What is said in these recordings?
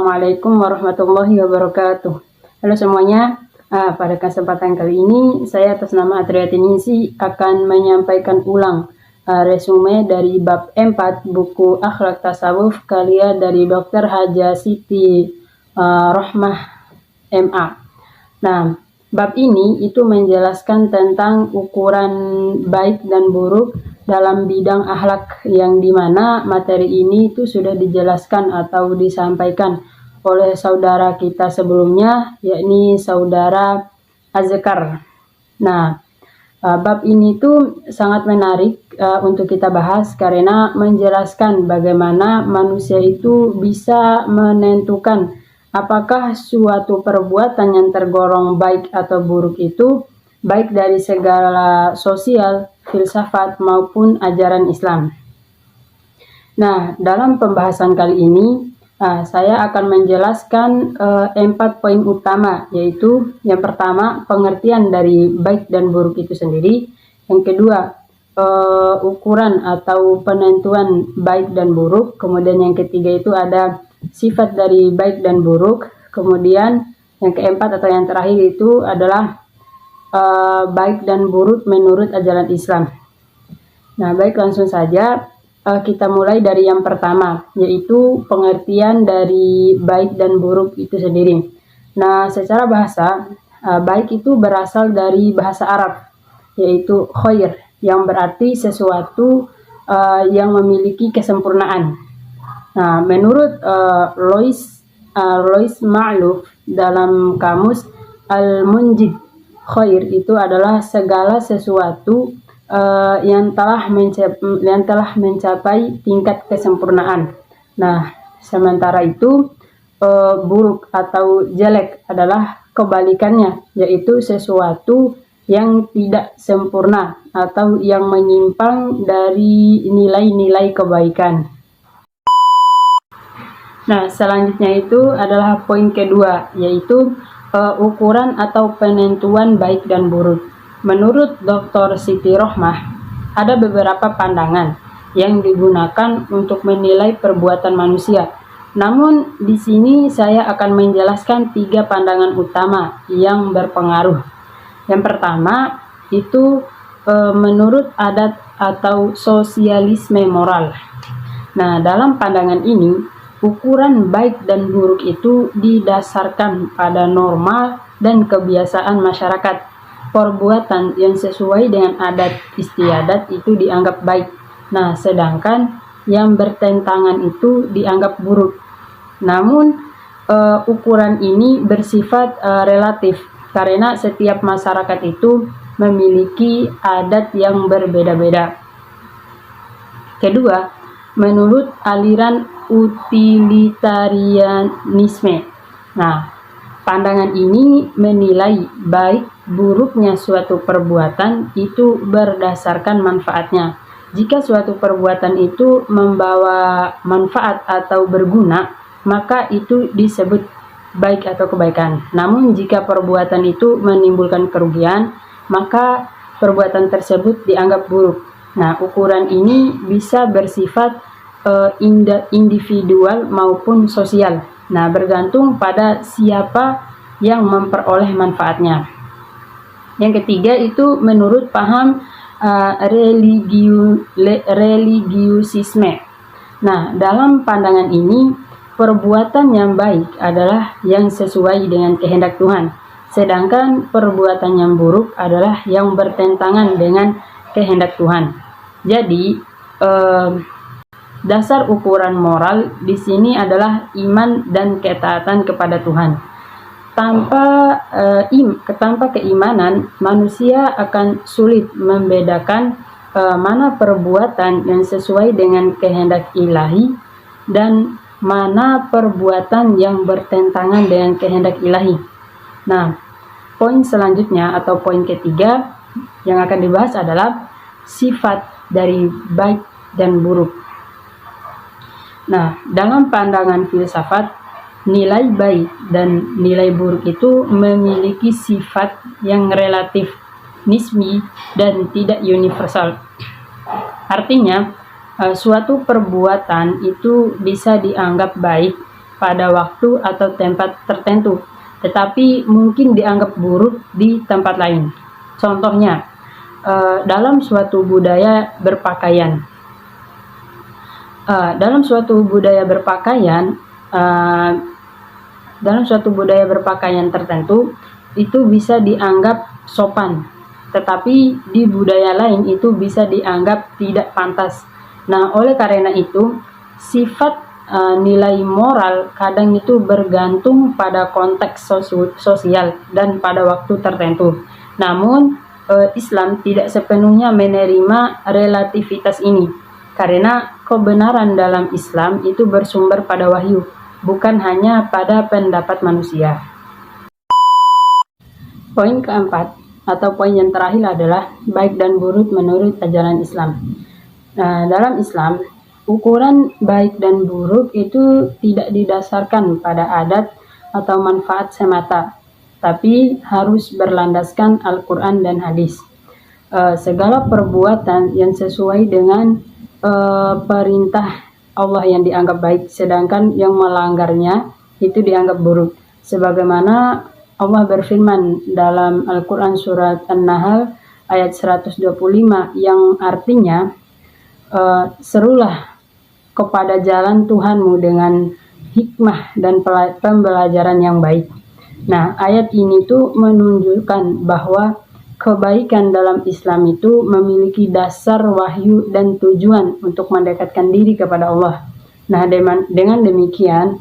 Assalamualaikum warahmatullahi wabarakatuh. Halo semuanya, pada kesempatan kali ini saya atas nama Atriati Ningsi akan menyampaikan ulang resume dari bab 4 buku Akhlak Tasawuf karya dari Dr. Haja Siti Rohmah MA. Nah, bab ini itu menjelaskan tentang ukuran baik dan buruk dalam bidang akhlak, yang dimana materi ini itu sudah dijelaskan atau disampaikan oleh saudara kita sebelumnya, yakni saudara Azkar. Nah, bab ini tuh sangat menarik untuk kita bahas karena menjelaskan bagaimana manusia itu bisa menentukan apakah suatu perbuatan yang tergolong baik atau buruk itu baik dari segala sosial, filsafat maupun ajaran Islam. Nah, dalam pembahasan kali ini saya akan menjelaskan 4 poin utama, yaitu yang pertama pengertian dari baik dan buruk itu sendiri, yang kedua ukuran atau penentuan baik dan buruk, kemudian yang ketiga itu ada sifat dari baik dan buruk, kemudian yang keempat atau yang terakhir itu adalah baik dan buruk menurut ajaran Islam. Nah, baik, langsung saja kita mulai dari yang pertama, yaitu pengertian dari baik dan buruk itu sendiri. Nah, secara bahasa, baik itu berasal dari bahasa Arab, yaitu khair, yang berarti sesuatu yang memiliki kesempurnaan. Nah, menurut Lois Ma'luf dalam kamus Al-Munjid, khair itu adalah segala sesuatu yang telah mencapai tingkat kesempurnaan. Nah, sementara itu buruk atau jelek adalah kebalikannya, yaitu sesuatu yang tidak sempurna atau yang menyimpang dari nilai-nilai kebaikan. Nah, selanjutnya itu adalah poin kedua, yaitu ukuran atau penentuan baik dan buruk. Menurut Dr. Siti Rohmah, ada beberapa pandangan yang digunakan untuk menilai perbuatan manusia. Namun, di sini saya akan menjelaskan 3 pandangan utama yang berpengaruh. Yang pertama, itu menurut adat atau sosialisme moral. Nah, dalam pandangan ini, ukuran baik dan buruk itu didasarkan pada norma dan kebiasaan masyarakat. Perbuatan yang sesuai dengan adat istiadat itu dianggap baik. Nah, sedangkan yang bertentangan itu dianggap buruk. Namun, ukuran ini bersifat relatif karena setiap masyarakat itu memiliki adat yang berbeda-beda. Kedua, menurut aliran utilitarianisme. Nah, pandangan ini menilai baik buruknya suatu perbuatan itu berdasarkan manfaatnya. Jika suatu perbuatan itu membawa manfaat atau berguna, maka itu disebut baik atau kebaikan. Namun jika perbuatan itu menimbulkan kerugian, maka perbuatan tersebut dianggap buruk. Nah, ukuran ini bisa bersifat individual maupun sosial. Nah, bergantung pada siapa yang memperoleh manfaatnya. Yang ketiga itu menurut paham religiusisme. Nah, dalam pandangan ini, perbuatan yang baik adalah yang sesuai dengan kehendak Tuhan, sedangkan perbuatan yang buruk adalah yang bertentangan dengan kehendak Tuhan. Jadi, dasar ukuran moral di sini adalah iman dan ketaatan kepada Tuhan. Tanpa keimanan, manusia akan sulit membedakan mana perbuatan yang sesuai dengan kehendak ilahi dan mana perbuatan yang bertentangan dengan kehendak ilahi. Nah, poin selanjutnya atau poin ketiga yang akan dibahas adalah sifat dari baik dan buruk. Nah, dalam pandangan filsafat, nilai baik dan nilai buruk itu memiliki sifat yang relatif, nisbi, dan tidak universal. Artinya, suatu perbuatan itu bisa dianggap baik pada waktu atau tempat tertentu, tetapi mungkin dianggap buruk di tempat lain. Contohnya, dalam suatu budaya berpakaian. Dalam suatu budaya berpakaian tertentu, itu bisa dianggap sopan, tetapi di budaya lain itu bisa dianggap tidak pantas. Nah, oleh karena itu, sifat nilai moral kadang itu bergantung pada konteks sosial dan pada waktu tertentu. Namun, Islam tidak sepenuhnya menerima relativitas ini, karena kebenaran dalam Islam itu bersumber pada wahyu, bukan hanya pada pendapat manusia. Poin keempat, atau poin yang terakhir adalah baik dan buruk menurut ajaran Islam. Nah, dalam Islam, ukuran baik dan buruk itu tidak didasarkan pada adat atau manfaat semata, tapi harus berlandaskan Al-Quran dan hadis. Segala perbuatan yang sesuai dengan perintah Allah yang dianggap baik, sedangkan yang melanggarnya itu dianggap buruk. Sebagaimana Allah berfirman dalam Al-Quran surat An-Nahl ayat 125 yang artinya, serulah kepada jalan Tuhanmu dengan hikmah dan pembelajaran yang baik. Nah, ayat ini tuh menunjukkan bahwa kebaikan dalam Islam itu memiliki dasar wahyu dan tujuan untuk mendekatkan diri kepada Allah. Nah, dengan demikian,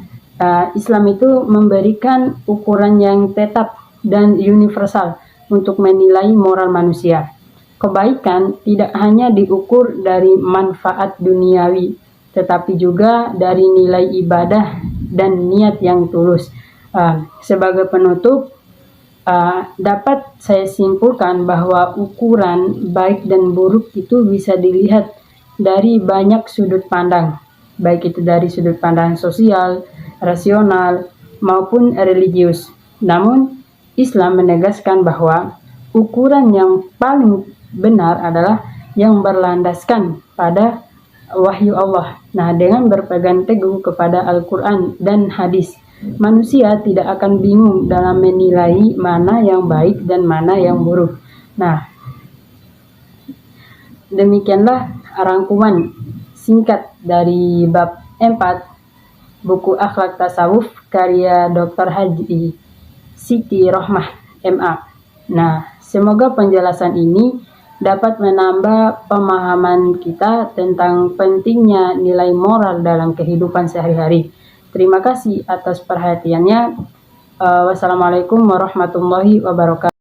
Islam itu memberikan ukuran yang tetap dan universal untuk menilai moral manusia. Kebaikan tidak hanya diukur dari manfaat duniawi, tetapi juga dari nilai ibadah dan niat yang tulus. Sebagai penutup, dapat saya simpulkan bahwa ukuran baik dan buruk itu bisa dilihat dari banyak sudut pandang, baik itu dari sudut pandang sosial, rasional, maupun religius. Namun, Islam menegaskan bahwa ukuran yang paling benar adalah yang berlandaskan pada wahyu Allah. Nah, dengan berpegang teguh kepada Al-Quran dan hadis, manusia tidak akan bingung dalam menilai mana yang baik dan mana yang buruk. Nah, demikianlah rangkuman singkat dari bab 4 buku Akhlak Tasawuf karya Dr. Haji Siti Rohmah MA. Nah, semoga penjelasan ini dapat menambah pemahaman kita tentang pentingnya nilai moral dalam kehidupan sehari-hari. Terima kasih atas perhatiannya. Wassalamualaikum warahmatullahi wabarakatuh.